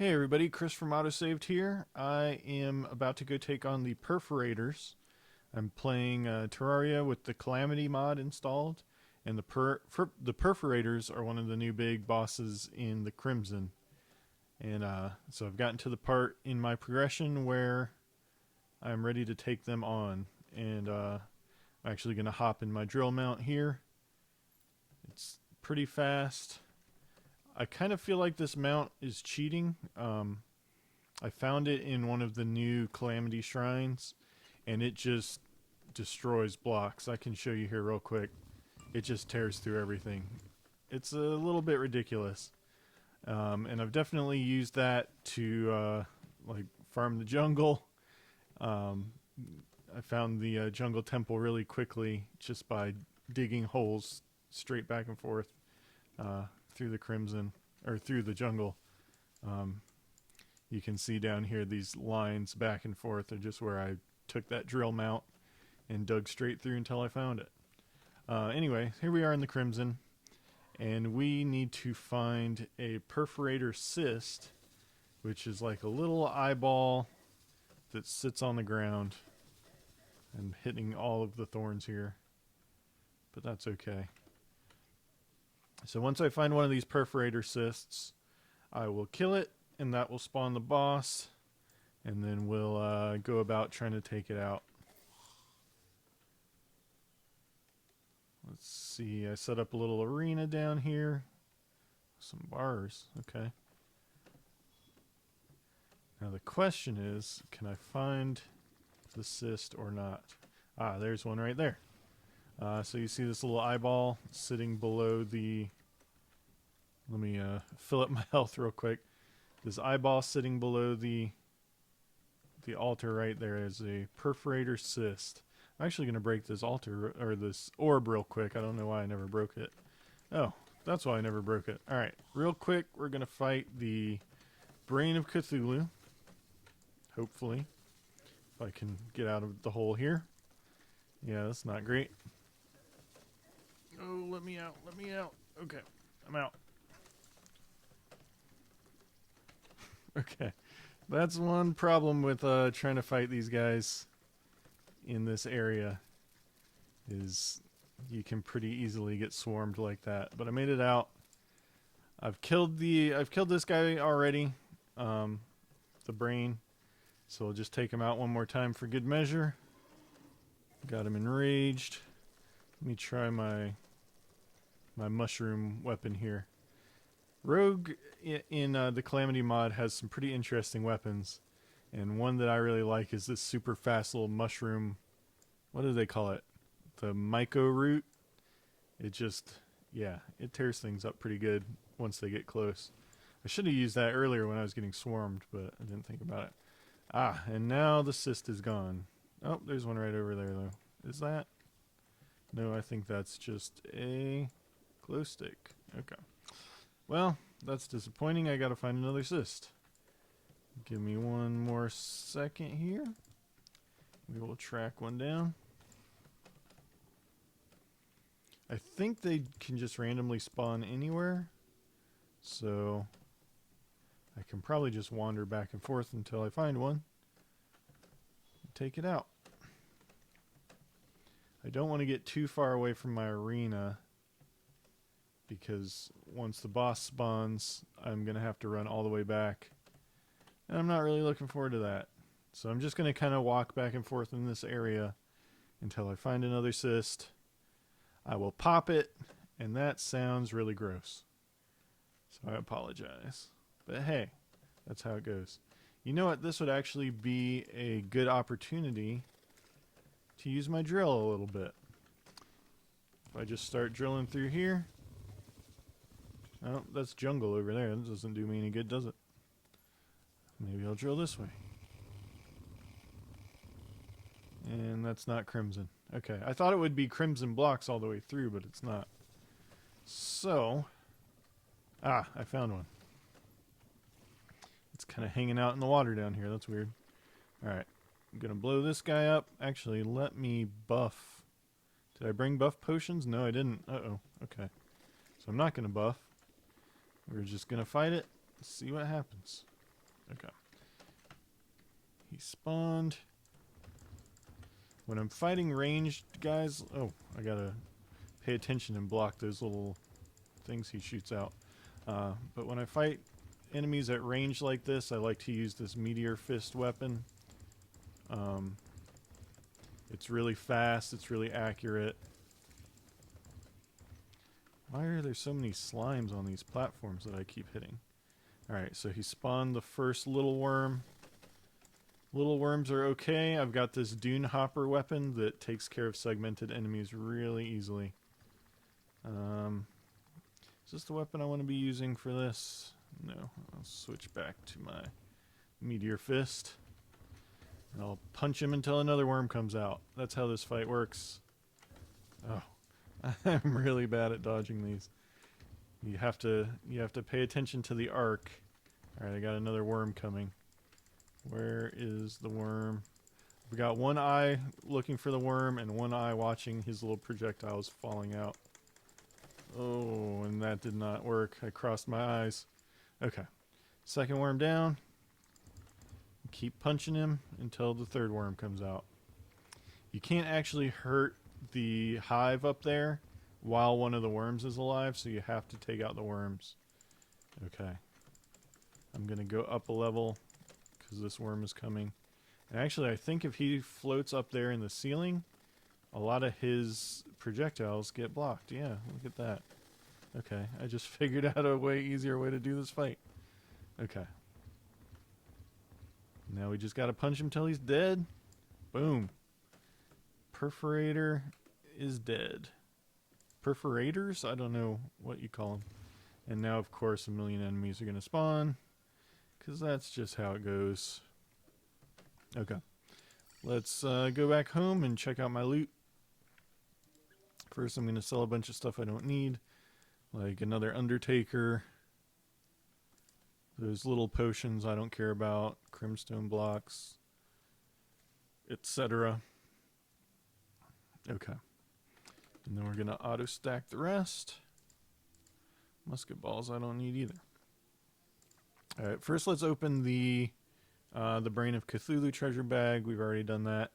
Hey everybody, Chris from Autosaved here. I am about to go take on the Perferators. I'm playing Terraria with the Calamity mod installed, and the Perforators are one of the new big bosses in the Crimson. And so I've gotten to the part in my progression where I'm ready to take them on. And I'm actually going to hop in my drill mount here. It's pretty fast. I kind of feel like this mount is cheating. I found it in one of the new Calamity shrines, and it just destroys blocks. I can show you here real quick. It just tears through everything. It's a little bit ridiculous. And I've definitely used that to like farm the jungle. I found the jungle temple really quickly just by digging holes straight back and forth through the Crimson, or through the jungle. You can see down here these lines back and forth are just where I took that drill mount and dug straight through until I found it. Anyway, here we are in the Crimson, and we need to find a Perforator cyst, which is like a little eyeball that sits on the ground. I'm hitting all of the thorns here, but that's okay. So once I find one of these Perforator cysts, I will kill it, and that will spawn the boss, and then we'll go about trying to take it out. Let's see, I set up a little arena down here. Some bars, okay. Now the question is, can I find the cyst or not? Ah, there's one right there. So you see this little eyeball sitting below the... Let me fill up my health real quick. This eyeball sitting below the altar right there is a Perforator cyst. I'm actually going to break this altar, or this orb real quick. I don't know why I never broke it. Oh, that's why I never broke it. Alright, real quick, we're going to fight the Brain of Cthulhu. Hopefully. If I can get out of the hole here. Yeah, that's not great. Oh, let me out, let me out. Okay, I'm out. Okay, that's one problem with trying to fight these guys in this area, is you can pretty easily get swarmed like that. But I made it out. I've killed this guy already, the brain. So we'll just take him out one more time for good measure. Got him enraged. Let me try my mushroom weapon here. Rogue in the Calamity mod has some pretty interesting weapons, and one that I really like is this super fast little mushroom. What do they call it? The myco root. It just, yeah, it tears things up pretty good once they get close. I should have used that earlier when I was getting swarmed, but I didn't think about it. Ah, and now the cyst is gone. Oh, there's one right over there though. Is that? No, I think that's just a glow stick. Okay. Well, that's disappointing. I gotta find another cyst. Give me one more second here. We will track one down. I think they can just randomly spawn anywhere. So I can probably just wander back and forth until I find one. Take it out. I don't want to get too far away from my arena, because once the boss spawns, I'm going to have to run all the way back. And I'm not really looking forward to that. So I'm just going to kind of walk back and forth in this area until I find another cyst. I will pop it, and that sounds really gross. So I apologize. But hey, that's how it goes. You know what? This would actually be a good opportunity to use my drill a little bit. If I just start drilling through here. Oh, that's jungle over there. That doesn't do me any good, does it? Maybe I'll drill this way. And that's not crimson. Okay, I thought it would be crimson blocks all the way through, but it's not. So, I found one. It's kind of hanging out in the water down here. That's weird. Alright, I'm going to blow this guy up. Actually, let me buff. Did I bring buff potions? No, I didn't. Uh-oh. Okay. So I'm not going to buff. We're just going to fight it. See what happens. Okay. He spawned. When I'm fighting ranged guys... Oh, I gotta pay attention and block those little things he shoots out. But when I fight enemies at range like this, I like to use this Meteor Fist weapon. It's really fast, it's really accurate. Why are there so many slimes on these platforms that I keep hitting? Alright, so he spawned the first little worm. Little worms are okay. I've got this Dune Hopper weapon that takes care of segmented enemies really easily. Is this the weapon I want to be using for this? No, I'll switch back to my Meteor Fist. And I'll punch him until another worm comes out. That's how this fight works. Oh, I'm really bad at dodging these. You have to pay attention to the arc. Alright, I got another worm coming. Where is the worm? We got one eye looking for the worm and one eye watching his little projectiles falling out. Oh, and that did not work. I crossed my eyes. Okay. Second worm down. Keep punching him until the third worm comes out. You can't actually hurt the hive up there while one of the worms is alive, so you have to take out the worms. Okay. I'm going to go up a level because this worm is coming. And actually, I think if he floats up there in the ceiling, a lot of his projectiles get blocked. Yeah, look at that. Okay, I just figured out a way easier way to do this fight. Okay. Now we just gotta punch him till he's dead. Boom. Perforator is dead. Perferators? I don't know what you call them. And now, of course, a million enemies are gonna spawn. Because that's just how it goes. Okay. Let's go back home and check out my loot. First, I'm going to sell a bunch of stuff I don't need. Like another Undertaker. Those little potions I don't care about. Crimstone blocks. Etc. Okay. And then we're going to auto-stack the rest. Musket balls I don't need either. Alright, first let's open the Brain of Cthulhu treasure bag. We've already done that.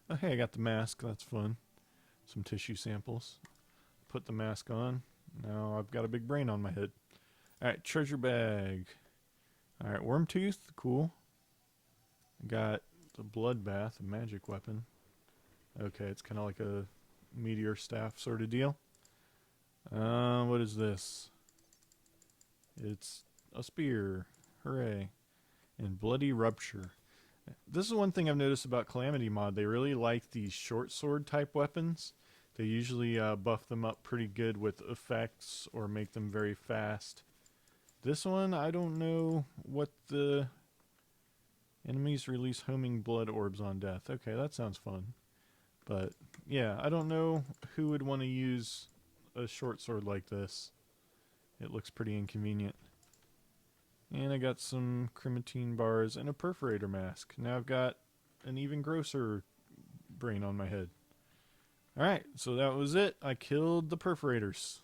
Oh, hey, I got the mask. That's fun. Some tissue samples. Put the mask on. Now I've got a big brain on my head. Alright, treasure bag. Alright, worm tooth. Cool. I got the bloodbath, a magic weapon. Okay, it's kind of like a meteor staff sort of deal. What is this? It's a spear. Hooray. And bloody rupture. This is one thing I've noticed about Calamity mod. They really like these short sword type weapons. They usually buff them up pretty good with effects or make them very fast. This one, I don't know what the... Enemies release homing blood orbs on death. Okay, that sounds fun. But, yeah, I don't know who would want to use a short sword like this. It looks pretty inconvenient. And I got some Crimatine bars and a Perforator mask. Now I've got an even grosser brain on my head. Alright, so that was it. I killed the Perforators.